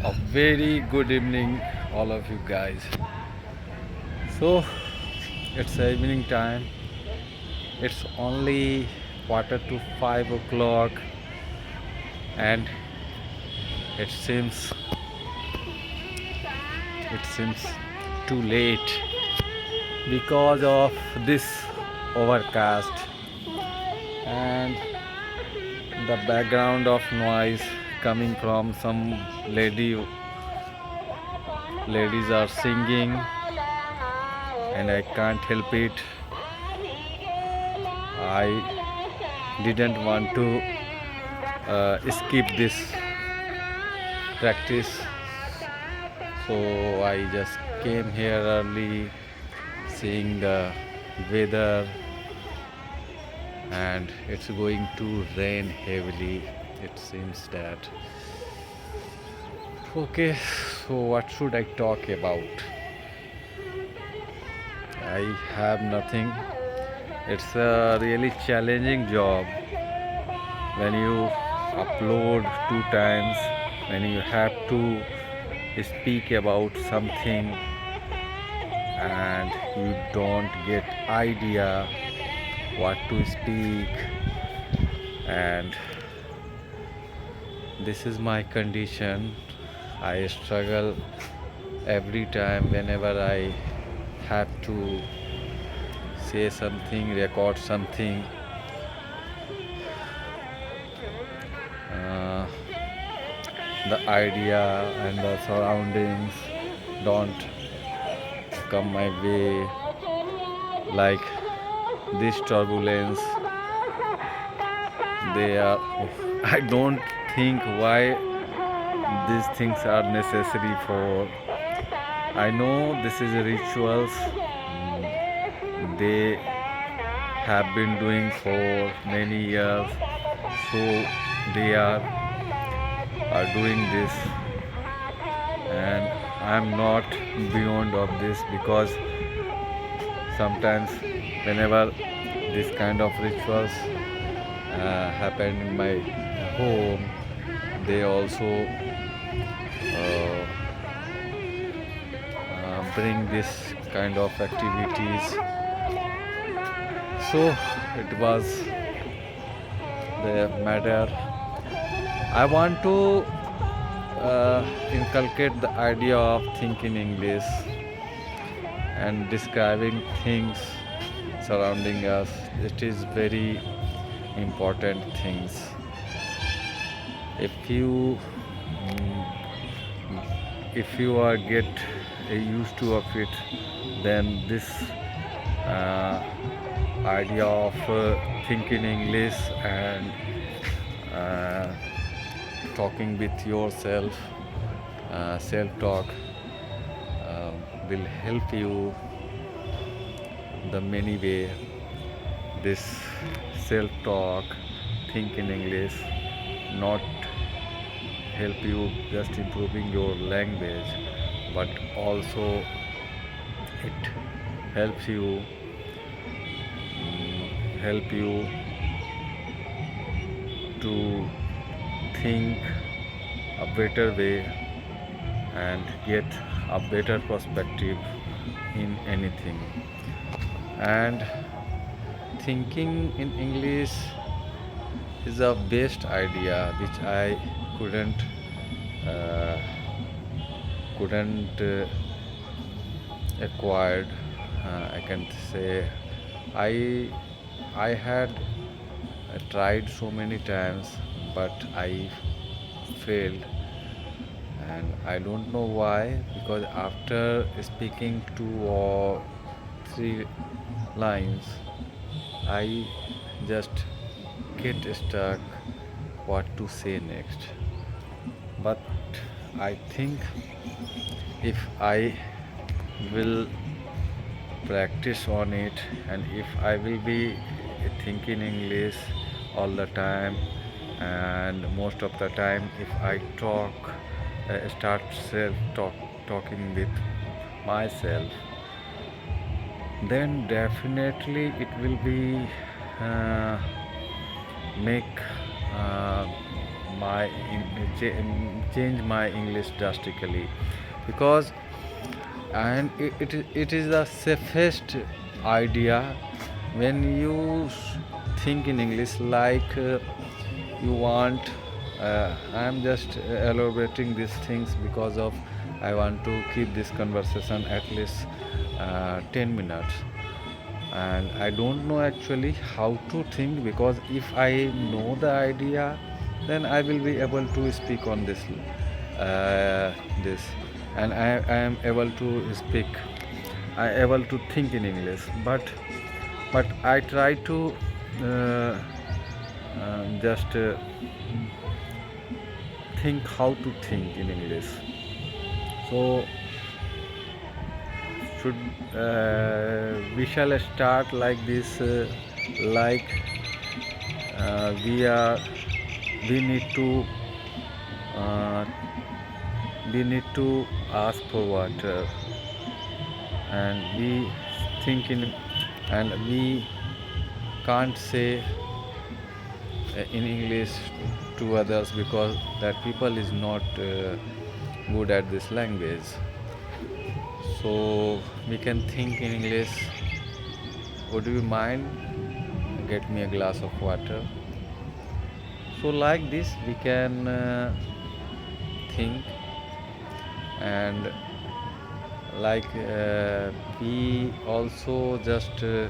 A very good evening, all of you guys. So, it's evening time. It's only quarter to 5 o'clock, and it seems it seems too late because of this overcast and the background of noise coming from some ladies are singing, and I can't help it. I didn't want to skip this practice, so I just came here early, seeing the weather, and it's going to rain heavily. It seems that. Okay, so what should I talk about? I have nothing. It's a really challenging job when you upload 2 times, when you have to speak about something and you don't get idea what to speak, and this is my condition. I struggle every time whenever I have to say something, record something. uh, the idea and the surroundings don't come my way, like this turbulence. They are I don't think why these things are necessary for. I know this is rituals they have been doing for many years, so they are doing this, and I'm not beyond of this, because sometimes whenever this kind of rituals happen in my home, they also uh, bring this kind of activities. So it was the matter. I want to inculcate the idea of thinking English and describing things surrounding us. It is very important things. If you if you are get used to of it, then this uh, idea of thinking English and uh, talking with yourself, self-talk, uh, will help you the many way. This self-talk, think in English, not help you just improving your language, but also it helps you help you to think a better way and get a better perspective in anything. And thinking in English is a best idea which I couldn't uh, acquired. I can say I I had tried so many times, but I failed, and I don't know why. Because after speaking 2 or 3 lines, I just get stuck what to say next. But I think if I will practice on it, and if I will be thinking English all the time, and most of the time if I start talking with myself, then definitely it will be uh, make uh, my change my English drastically, because it is the safest idea when you think in English, like you want. I am just elaborating these things because of I want to keep this conversation at least 10 minutes, and I don't know actually how to think, because if I know the idea, then I will be able to speak on this, and I am able to speak. I able to think in English, but I try to uh, just think how to think in English. So should we shall start like this, like we are we need to uh, we need to ask for water, and we think in, and we can't say in English to others, because that people is not good at this language. So we can think in English. Would you mind get me a glass of water? So like this we can think, and like we also just uh,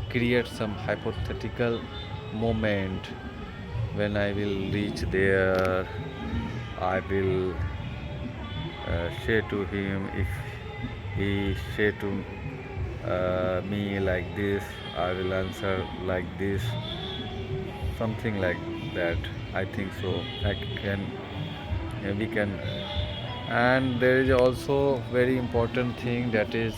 create some hypothetical moment. When I will reach there, I will say to him, if he say to me like this, I will answer like this, something like that. I think so. I can, we can, and there is also very important thing, that is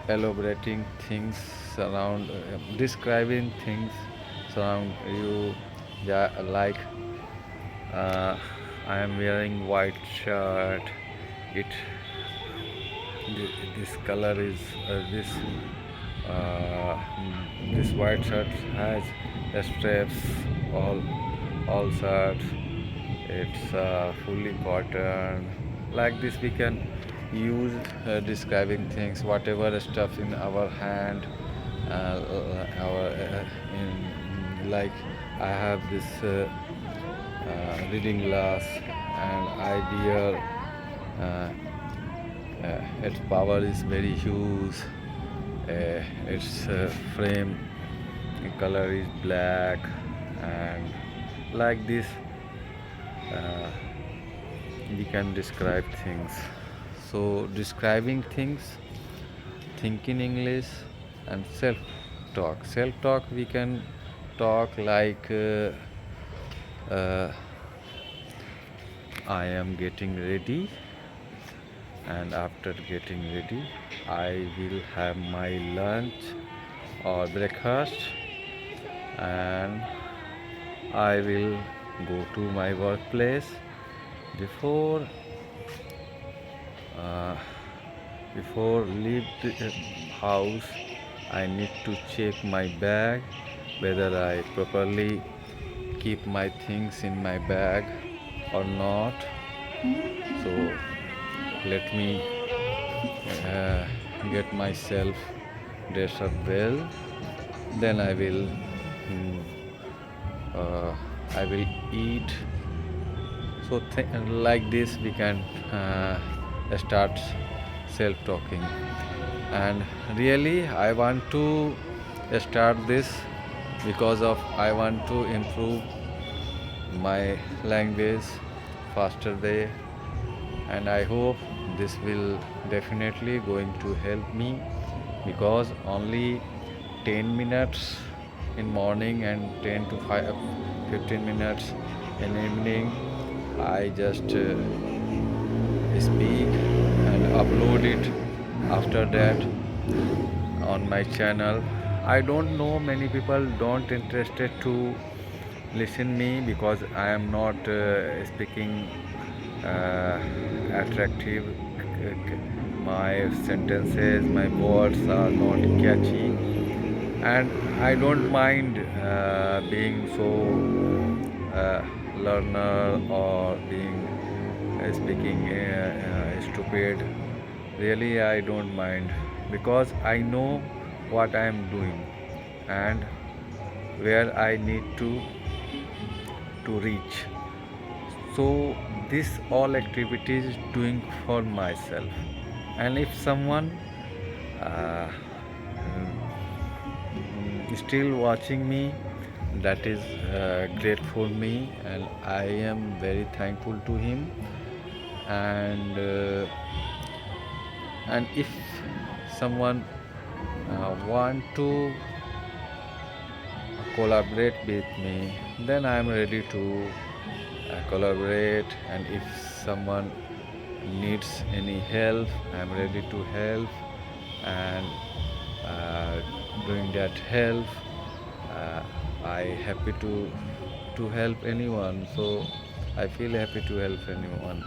elaborating things around, describing things surround you. Yeah, like uh, I am wearing white shirt. It this color is this white shirt has straps, all shirts. It's fully cotton. Like this we can use describing things, whatever stuff in our hand, our in, like I have this reading glass, and I wear its power is very huge. Its frame color is black, and like this uh, we can describe things. So describing things, thinking English, and self-talk. Self-talk we can talk like uh, I am getting ready, and after getting ready, I will have my lunch or breakfast, and I will go to my workplace. Before uh, before leave the house, I need to check my bag, whether I properly keep my things in my bag or not. So let me uh, get myself dressed up well, then mm, uh, I will eat. So like this we can start self-talking, and really I want to start this because of I want to improve my language faster way, and I hope this will definitely going to help me, because only 10 minutes in morning and 10 to 15 minutes in evening I just speak and upload it after that on my channel. I don't know, many people don't interested to listen me, because I am not speaking attractive. My sentences, my words are not catchy. and I don't mind being so learner or being speaking stupid. Really, I don't mind because I know what I am doing and where I need to reach. So this all activities doing for myself, and if someone uh, still watching me, that is great for me, and I am very thankful to him. And if someone want to collaborate with me, then I am ready to collaborate. And if someone needs any help, I am ready to help. And uh, doing that help, uh, I happy to help anyone. So I feel happy to help anyone.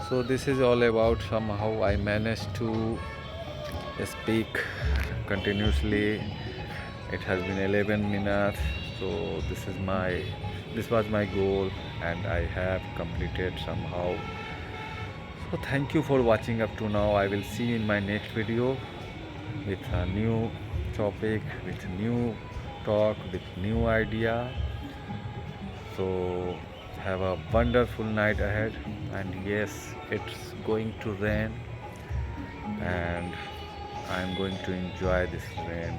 So this is all about somehow I managed to speak continuously. It has been 11 minutes, so this was my goal, and I have completed somehow. So thank you for watching up to now. I will see you in my next video with a new topic, with new talk, with new idea. So have a wonderful night ahead. And yes, it's going to rain, and I'm going to enjoy this rain.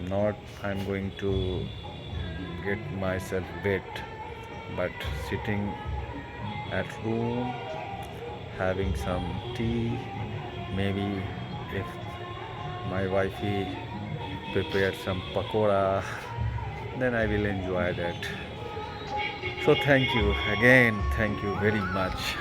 Not I'm going to get myself wet, but sitting at home having some tea, maybe if my wifey prepared some pakora, then I will enjoy that. So thank you again, thank you very much.